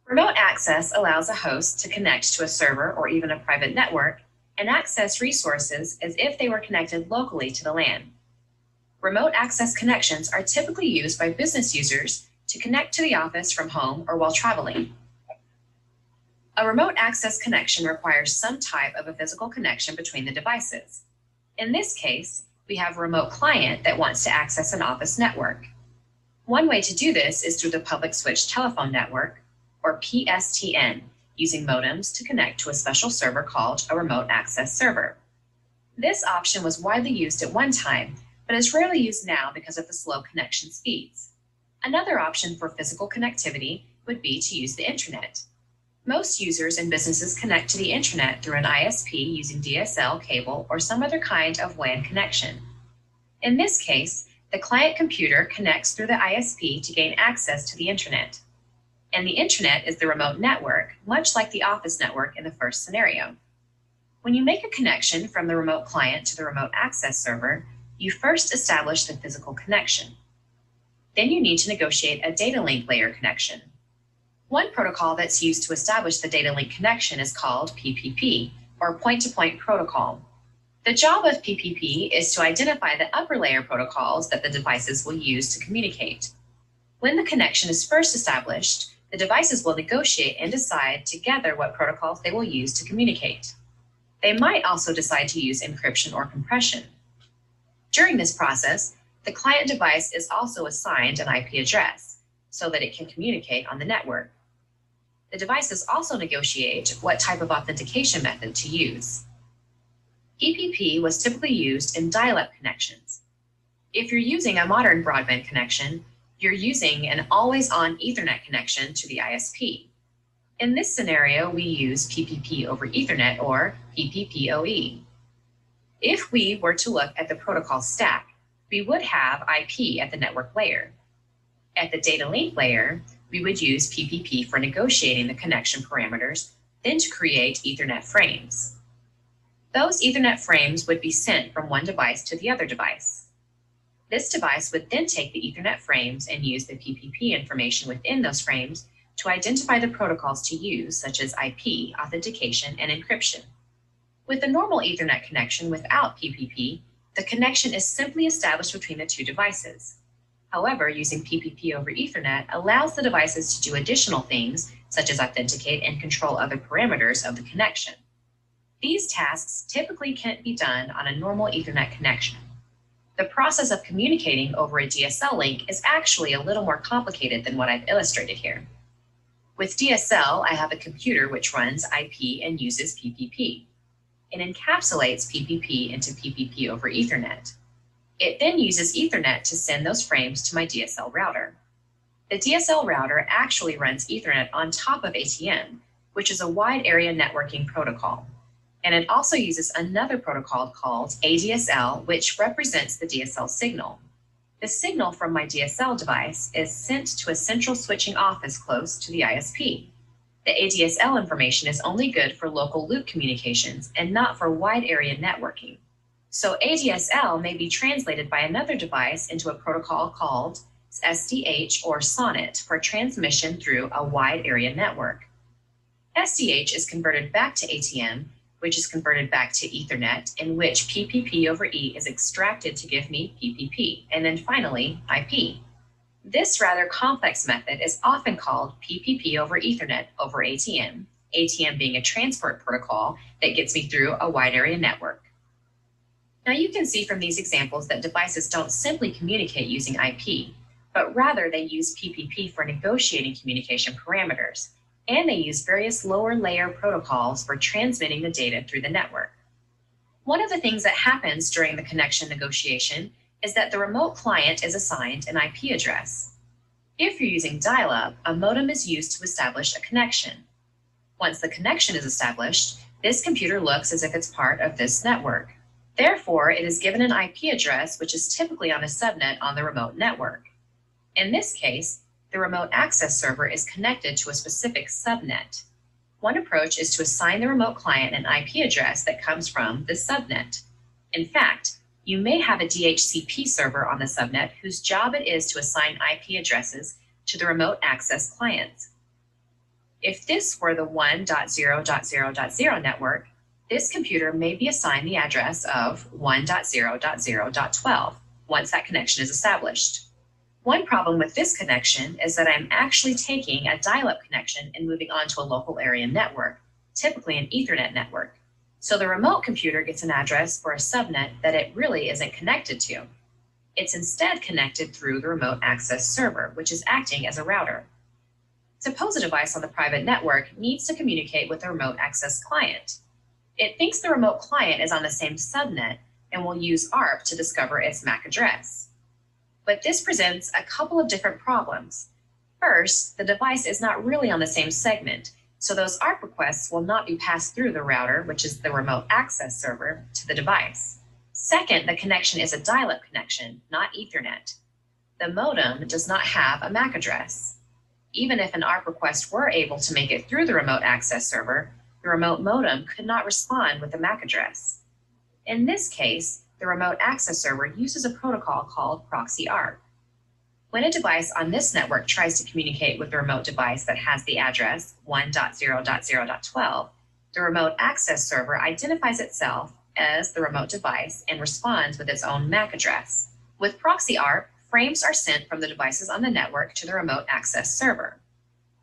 Remote access allows a host to connect to a server or even a private network and access resources as if they were connected locally to the LAN. Remote access connections are typically used by business users to connect to the office from home or while traveling. A remote access connection requires some type of a physical connection between the devices. In this case, we have a remote client that wants to access an office network. One way to do this is through the public switch telephone network, or PSTN, using modems to connect to a special server called a remote access server. This option was widely used at one time, but is rarely used now because of the slow connection speeds. Another option for physical connectivity would be to use the internet. Most users and businesses connect to the internet through an ISP using DSL, cable, or some other kind of WAN connection. In this case, the client computer connects through the ISP to gain access to the internet. And the internet is the remote network, much like the office network in the first scenario. When you make a connection from the remote client to the remote access server, you first establish the physical connection. Then you need to negotiate a data link layer connection. One protocol that's used to establish the data link connection is called PPP, or point-to-point protocol. The job of PPP is to identify the upper layer protocols that the devices will use to communicate. When the connection is first established, the devices will negotiate and decide together what protocols they will use to communicate. They might also decide to use encryption or compression. During this process, the client device is also assigned an IP address so that it can communicate on the network. The devices also negotiate what type of authentication method to use. PPP was typically used in dial-up connections. If you're using a modern broadband connection, you're using an always-on Ethernet connection to the ISP. In this scenario, we use PPP over Ethernet, or PPPoE. If we were to look at the protocol stack, we would have IP at the network layer. At the data link layer, we would use PPP for negotiating the connection parameters, then to create Ethernet frames. Those Ethernet frames would be sent from one device to the other device. This device would then take the Ethernet frames and use the PPP information within those frames to identify the protocols to use, such as IP, authentication, and encryption. With a normal Ethernet connection without PPP, the connection is simply established between the two devices. However, using PPP over Ethernet allows the devices to do additional things, such as authenticate and control other parameters of the connection. These tasks typically can't be done on a normal Ethernet connection. The process of communicating over a DSL link is actually a little more complicated than what I've illustrated here. With DSL, I have a computer which runs IP and uses PPP. It encapsulates PPP into PPP over Ethernet. It then uses Ethernet to send those frames to my DSL router. The DSL router actually runs Ethernet on top of ATM, which is a wide area networking protocol. And it also uses another protocol called ADSL, which represents the DSL signal. The signal from my DSL device is sent to a central switching office close to the ISP. The ADSL information is only good for local loop communications and not for wide area networking. So ADSL may be translated by another device into a protocol called SDH or SONET for transmission through a wide area network. SDH is converted back to ATM, which is converted back to Ethernet, in which PPP over E is extracted to give me PPP, and then finally IP. This rather complex method is often called PPP over Ethernet over ATM, ATM being a transport protocol that gets me through a wide area network. Now you can see from these examples that devices don't simply communicate using IP, but rather they use PPP for negotiating communication parameters, and they use various lower layer protocols for transmitting the data through the network. One of the things that happens during the connection negotiation is that the remote client is assigned an IP address. If you're using dial-up, a modem is used to establish a connection. Once the connection is established, this computer looks as if it's part of this network. Therefore, it is given an IP address, which is typically on a subnet on the remote network. In this case, the remote access server is connected to a specific subnet. One approach is to assign the remote client an IP address that comes from the subnet. In fact, you may have a DHCP server on the subnet whose job it is to assign IP addresses to the remote access clients. If this were the 1.0.0.0 network, this computer may be assigned the address of 1.0.0.12 once that connection is established. One problem with this connection is that I'm actually taking a dial-up connection and moving on to a local area network, typically an Ethernet network. So the remote computer gets an address for a subnet that it really isn't connected to. It's instead connected through the remote access server, which is acting as a router. Suppose a device on the private network needs to communicate with the remote access client. It thinks the remote client is on the same subnet and will use ARP to discover its MAC address. But this presents a couple of different problems. First, the device is not really on the same segment, so those ARP requests will not be passed through the router, which is the remote access server, to the device. Second, the connection is a dial-up connection, not Ethernet. The modem does not have a MAC address. Even if an ARP request were able to make it through the remote access server, the remote modem could not respond with a MAC address. In this case, the remote access server uses a protocol called proxy ARP. When a device on this network tries to communicate with the remote device that has the address 1.0.0.12, the remote access server identifies itself as the remote device and responds with its own MAC address. With proxy ARP, frames are sent from the devices on the network to the remote access server.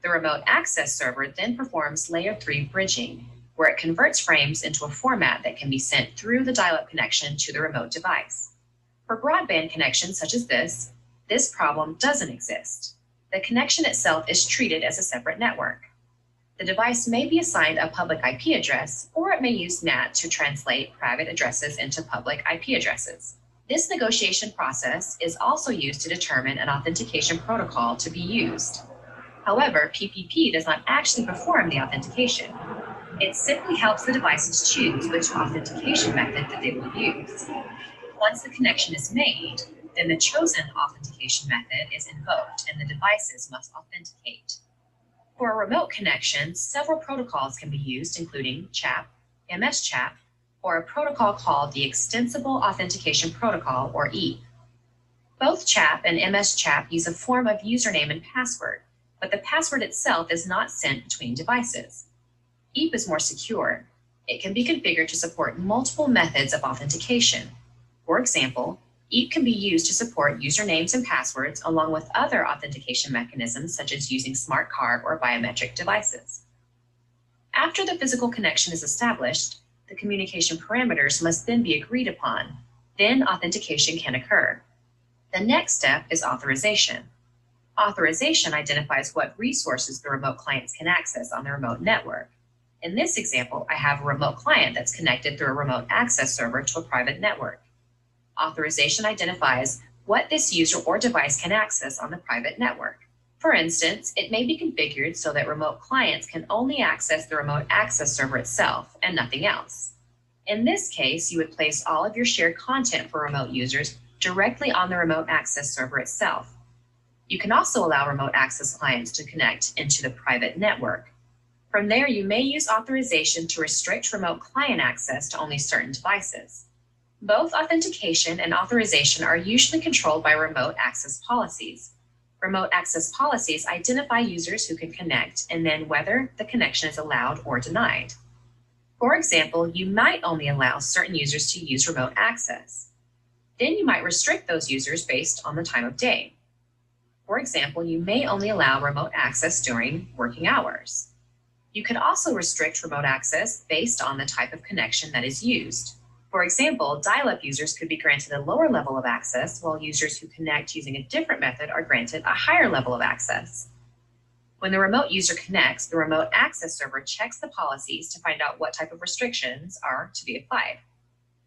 The remote access server then performs layer 3 bridging, where it converts frames into a format that can be sent through the dial-up connection to the remote device. For broadband connections such as this problem doesn't exist. The connection itself is treated as a separate network. The device may be assigned a public IP address, or it may use NAT to translate private addresses into public IP addresses. This negotiation process is also used to determine an authentication protocol to be used. However, PPP does not actually perform the authentication. It simply helps the devices choose which authentication method that they will use. Once the connection is made, then the chosen authentication method is invoked and the devices must authenticate. For a remote connection, several protocols can be used, including CHAP, MS-CHAP, or a protocol called the Extensible Authentication Protocol, or EAP. Both CHAP and MS-CHAP use a form of username and password, but the password itself is not sent between devices. EAP is more secure. It can be configured to support multiple methods of authentication. For example, EAP can be used to support usernames and passwords along with other authentication mechanisms such as using smart card or biometric devices. After the physical connection is established, the communication parameters must then be agreed upon. Then authentication can occur. The next step is authorization. Authorization identifies what resources the remote clients can access on the remote network. In this example, I have a remote client that's connected through a remote access server to a private network. Authorization identifies what this user or device can access on the private network. For instance, it may be configured so that remote clients can only access the remote access server itself and nothing else. In this case, you would place all of your shared content for remote users directly on the remote access server itself. You can also allow remote access clients to connect into the private network. From there, you may use authorization to restrict remote client access to only certain devices. Both authentication and authorization are usually controlled by remote access policies. Remote access policies identify users who can connect and then whether the connection is allowed or denied. For example, you might only allow certain users to use remote access. Then you might restrict those users based on the time of day. For example, you may only allow remote access during working hours. You could also restrict remote access based on the type of connection that is used. For example, dial-up users could be granted a lower level of access, while users who connect using a different method are granted a higher level of access. When the remote user connects, the remote access server checks the policies to find out what type of restrictions are to be applied.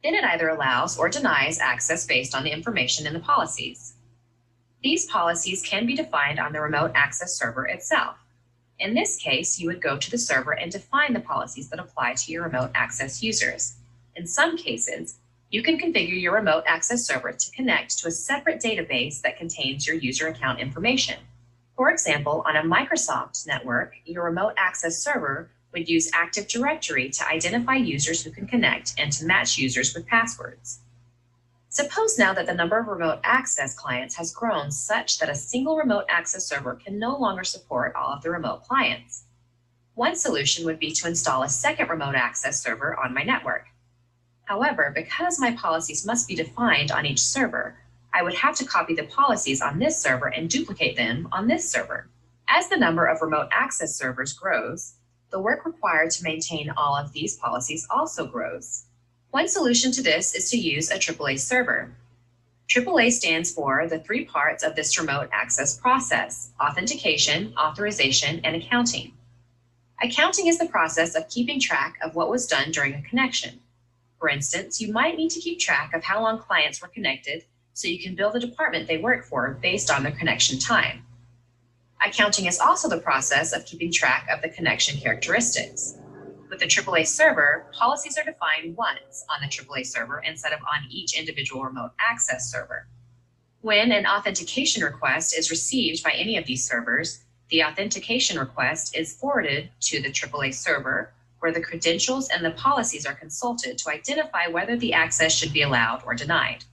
Then it either allows or denies access based on the information in the policies. These policies can be defined on the remote access server itself. In this case, you would go to the server and define the policies that apply to your remote access users. In some cases, you can configure your remote access server to connect to a separate database that contains your user account information. For example, on a Microsoft network, your remote access server would use Active Directory to identify users who can connect and to match users with passwords. Suppose now that the number of remote access clients has grown such that a single remote access server can no longer support all of the remote clients. One solution would be to install a second remote access server on my network. However, because my policies must be defined on each server, I would have to copy the policies on this server and duplicate them on this server. As the number of remote access servers grows, the work required to maintain all of these policies also grows. One solution to this is to use a AAA server. AAA stands for the three parts of this remote access process: authentication, authorization, and accounting. Accounting is the process of keeping track of what was done during a connection. For instance, you might need to keep track of how long clients were connected so you can bill the department they work for based on their connection time. Accounting is also the process of keeping track of the connection characteristics. With the AAA server, policies are defined once on the AAA server instead of on each individual remote access server. When an authentication request is received by any of these servers, the authentication request is forwarded to the AAA server, where the credentials and the policies are consulted to identify whether the access should be allowed or denied.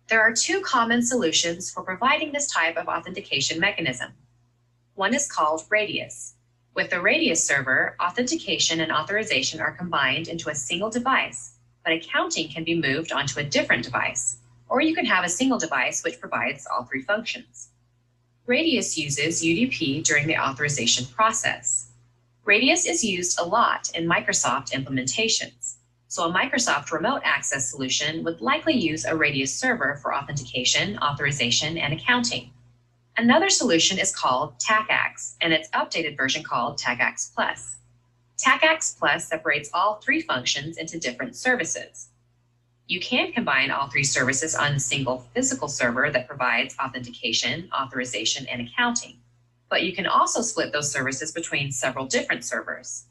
There are two common solutions for providing this type of authentication mechanism. One is called Radius. With the Radius server, authentication and authorization are combined into a single device, but accounting can be moved onto a different device, or you can have a single device which provides all three functions. Radius uses UDP during the authorization process. Radius is used a lot in Microsoft implementations, so a Microsoft remote access solution would likely use a Radius server for authentication, authorization, and accounting. Another solution is called TACACS, and its updated version called TACACS Plus. TACACS Plus separates all three functions into different services. You can combine all three services on a single physical server that provides authentication, authorization, and accounting, but you can also split those services between several different servers.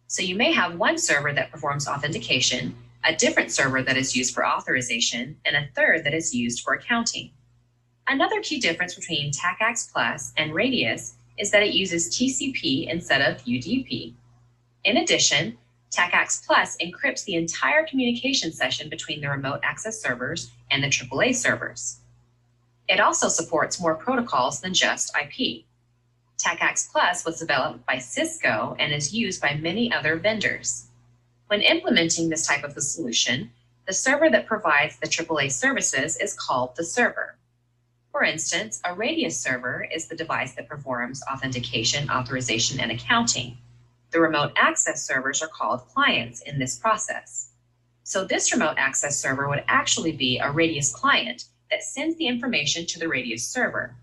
So you may have one server that performs authentication, a different server that is used for authorization, and a third that is used for accounting. Another key difference between TACACS Plus and Radius is that it uses TCP instead of UDP. In addition, TACACS Plus encrypts the entire communication session between the remote access servers and the AAA servers. It also supports more protocols than just IP. TACACS Plus was developed by Cisco and is used by many other vendors. When implementing this type of a solution, the server that provides the AAA services is called the server. For instance, a Radius server is the device that performs authentication, authorization, and accounting. The remote access servers are called clients in this process. So this remote access server would actually be a Radius client that sends the information to the Radius server.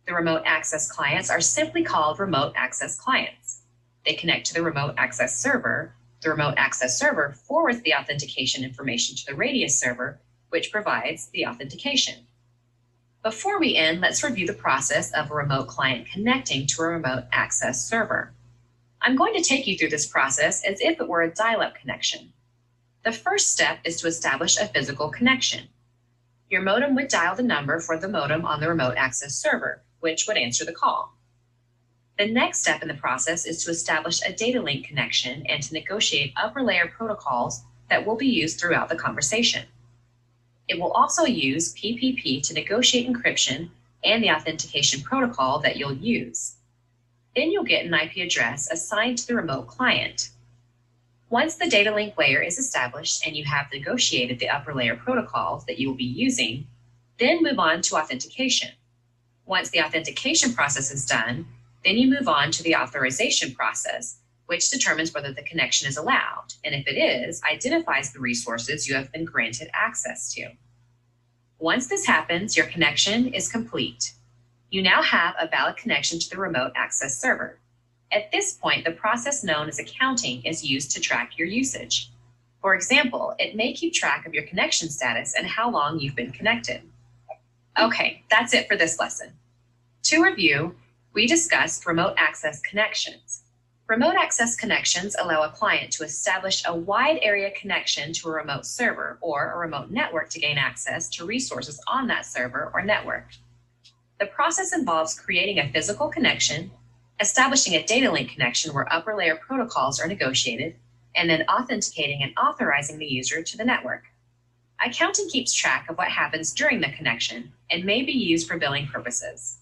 The remote access clients are simply called remote access clients. They connect to the remote access server. The remote access server forwards the authentication information to the Radius server, which provides the authentication. Before we end, let's review the process of a remote client connecting to a remote access server. I'm going to take you through this process as if it were a dial-up connection. The first step is to establish a physical connection. Your modem would dial the number for the modem on the remote access server, which would answer the call. The next step in the process is to establish a data link connection and to negotiate upper layer protocols that will be used throughout the conversation. It will also use PPP to negotiate encryption and the authentication protocol that you'll use. Then you'll get an IP address assigned to the remote client. Once the data link layer is established and you have negotiated the upper layer protocols that you will be using, then move on to authentication. Once the authentication process is done, then you move on to the authorization process, which determines whether the connection is allowed, and if it is, identifies the resources you have been granted access to. Once this happens, your connection is complete. You now have a valid connection to the remote access server. At this point, the process known as accounting is used to track your usage. For example, it may keep track of your connection status and how long you've been connected. Okay, that's it for this lesson. To review, we discussed remote access connections. Remote access connections allow a client to establish a wide area connection to a remote server or a remote network to gain access to resources on that server or network. The process involves creating a physical connection, establishing a data link connection where upper layer protocols are negotiated, and then authenticating and authorizing the user to the network. Accounting keeps track of what happens during the connection and may be used for billing purposes.